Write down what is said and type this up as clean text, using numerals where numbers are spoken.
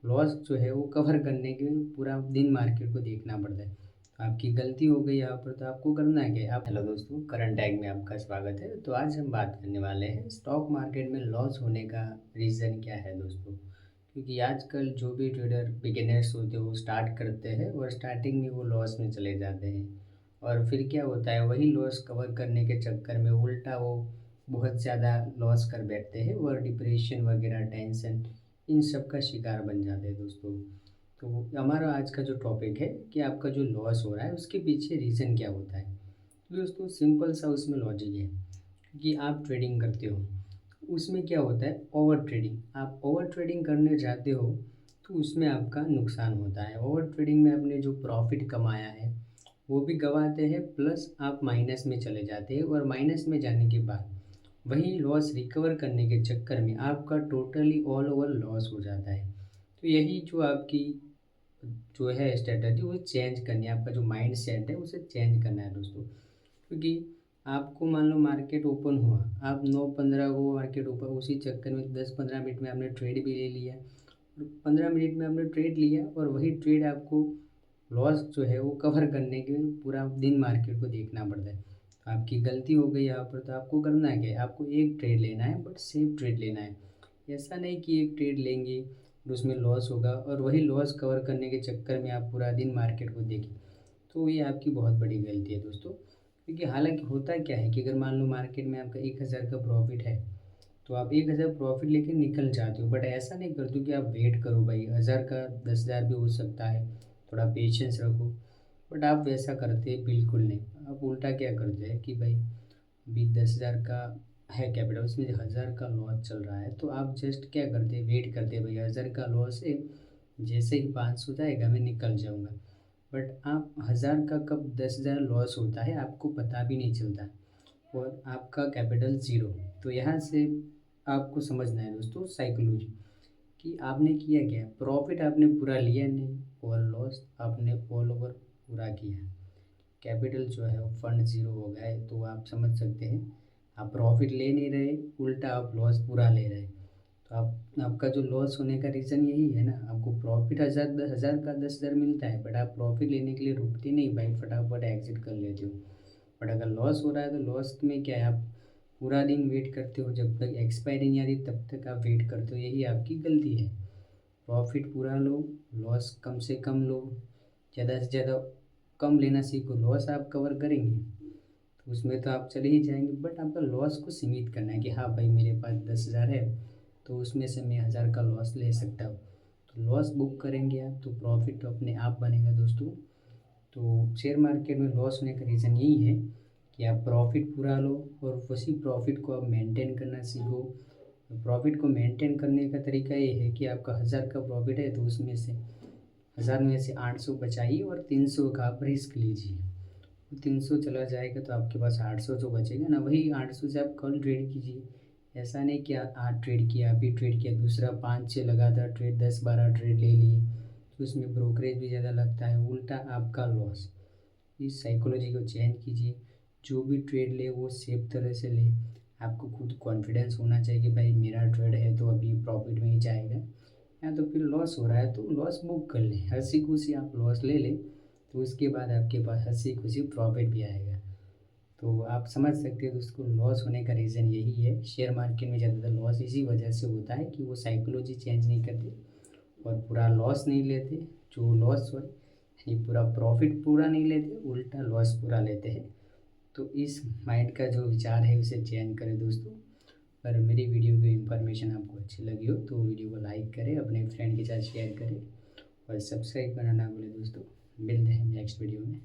Loss जो है वो कवर करने के लिए पूरा दिन मार्केट को देखना पड़ता है। तो आपकी गलती हो गई यहाँ पर, तो आपको करना क्या है। आप हेलो दोस्तों, करंट टैग में आपका स्वागत है। तो आज हम बात करने वाले हैं स्टॉक मार्केट में लॉस होने का रीज़न क्या है दोस्तों। क्योंकि आजकल जो भी ट्रेडर बिगिनर्स होते हैं वो स्टार्ट करते हैं और स्टार्टिंग में वो लॉस में चले जाते हैं, और फिर क्या होता है वही लॉस कवर करने के चक्कर में उल्टा वो बहुत ज़्यादा लॉस कर बैठते हैं और डिप्रेशन वगैरह, टेंशन, इन सब का शिकार बन जाते हैं दोस्तों। तो हमारा आज का जो टॉपिक है कि आपका जो लॉस हो रहा है उसके पीछे रीज़न क्या होता है। तो दोस्तों सिंपल सा उसमें लॉजिक है कि आप ट्रेडिंग करते हो, उसमें क्या होता है ओवर ट्रेडिंग। आप ओवर ट्रेडिंग करने जाते हो तो उसमें आपका नुकसान होता है। ओवर ट्रेडिंग में आपने जो प्रॉफिट कमाया है वो भी गंवाते हैं, प्लस आप माइनस में चले जाते हैं, और माइनस में जाने के बाद वही लॉस रिकवर करने के चक्कर में आपका टोटली ऑल ओवर लॉस हो जाता है। तो यही जो आपकी जो है स्ट्रेटजी वो चेंज करनी है, आपका जो माइंड सेट है उसे चेंज करना है दोस्तों। क्योंकि आपको मान लो मार्केट ओपन हुआ, आप 9:15 को मार्केट ओपन, उसी चक्कर में 10-15 मिनट में आपने ट्रेड भी ले लिया, और 15 मिनट में आपने ट्रेड लिया और वही ट्रेड आपको लॉस जो है वो कवर करने के लिए पूरा दिन मार्केट को देखना पड़ता है। तो आपकी गलती हो गई यहाँ पर, तो आपको करना है क्या है, आपको एक ट्रेड लेना है बट सेफ ट्रेड लेना है। ऐसा नहीं कि एक ट्रेड लेंगे और उसमें लॉस होगा और वही लॉस कवर करने के चक्कर में आप पूरा दिन मार्केट को देखें, तो ये आपकी बहुत बड़ी गलती है दोस्तों। क्योंकि हालांकि होता क्या है कि अगर मान लो मार्केट में आपका 1,000 का प्रॉफिट है, तो आप 1,000 प्रॉफिट लेके निकल जाते हो, बट ऐसा नहीं करते हो कि आप वेट करो भाई 1,000 का 10,000 भी हो सकता है, थोड़ा पेशेंस रखो। बट आप वैसा करते बिल्कुल नहीं, आप उल्टा क्या करते हैं कि भाई अभी 10,000 का है कैपिटल, उसमें 1,000 का लॉस चल रहा है, तो आप जस्ट क्या करते हैं, वेट करते हैं भाई 1,000 का लॉस है, जैसे ही 500 जाएगा मैं निकल जाऊंगा। बट आप 1,000 का कब 10,000 लॉस होता है आपको पता भी नहीं चलता, और आपका कैपिटल ज़ीरो। तो यहाँ से आपको समझना है दोस्तों साइकोलॉजी, कि आपने किया क्या, प्रॉफिट आपने पूरा लिया नहीं और लॉस आपने ऑल ओवर पूरा किया। कैपिटल जो है वो फंड ज़ीरो हो गया है, तो आप समझ सकते हैं आप प्रॉफिट ले नहीं रहे, उल्टा आप लॉस पूरा ले रहे। तो आप आपका जो लॉस होने का रीज़न यही है ना, आपको प्रॉफिट 1,000 का 10,000 मिलता है, बट आप प्रॉफिट लेने के लिए रुकते नहीं भाई, फटाफट एग्जिट कर लेते हो। बट अगर लॉस हो रहा है तो लॉस में क्या है, आप पूरा दिन वेट करते हो, जब तक एक्सपायरी नहीं आती तब तक आप वेट करते हो, यही आपकी गलती है। प्रॉफिट पूरा लो, लॉस कम से कम लो, ज़्यादा से ज़्यादा कम लेना सीखो, लॉस आप कवर करेंगे तो उसमें तो आप चले ही जाएंगे, बट आपका लॉस को सीमित करना है कि हाँ भाई मेरे पास 10,000 है तो उसमें से मैं 1,000 का लॉस ले सकता हूँ। तो लॉस बुक करेंगे आप तो प्रॉफिट तो अपने आप बनेगा दोस्तों। तो शेयर मार्केट में लॉस होने का रीज़न यही है कि आप प्रॉफिट पूरा लो और उसी प्रॉफिट को आप मेंटेन करना सीखो। प्रॉफिट को मेंटेन करने का तरीका ये है कि आपका 1,000 का प्रॉफिट है तो उसमें से 1,000 में से 800 बचाइए और 300 का आप रिस्क लीजिए। तो 300 चला जाएगा तो आपके पास 800 जो बचेगा ना, वही 800 से आप कल ट्रेड कीजिए। ऐसा नहीं कि आज ट्रेड किया, अभी ट्रेड किया, दूसरा 5-6 लगातार ट्रेड, 10-12 ट्रेड ले लिए, तो उसमें ब्रोकरेज भी ज़्यादा लगता है, उल्टा आपका लॉस। इस साइकोलॉजी को चेंज कीजिए, जो भी ट्रेड ले वो सेफ तरह से ले। आपको खुद कॉन्फिडेंस होना चाहिए कि भाई मेरा ट्रेड है तो अभी प्रॉफिट में ही जाएगा, या तो फिर लॉस हो रहा है तो लॉस बुक कर लें, हंसी खुशी आप लॉस ले लें, तो उसके बाद आपके पास हंसी खुशी प्रॉफिट भी आएगा। तो आप समझ सकते हो दोस्तों, लॉस होने का रीज़न यही है। शेयर मार्केट में ज़्यादातर लॉस इसी वजह से होता है कि वो साइकोलॉजी चेंज नहीं करते और पूरा लॉस नहीं लेते। जो लॉस हो यानी पूरा प्रॉफिट पूरा नहीं लेते, उल्टा लॉस पूरा लेते हैं। तो इस माइंड का जो विचार है उसे चेंज करें दोस्तों। अगर मेरी वीडियो की इन्फॉर्मेशन आपको अच्छी लगी हो तो वीडियो को लाइक करें, अपने फ्रेंड के साथ शेयर करें और सब्सक्राइब करना ना भूलें दोस्तों। मिलते हैं नेक्स्ट वीडियो में।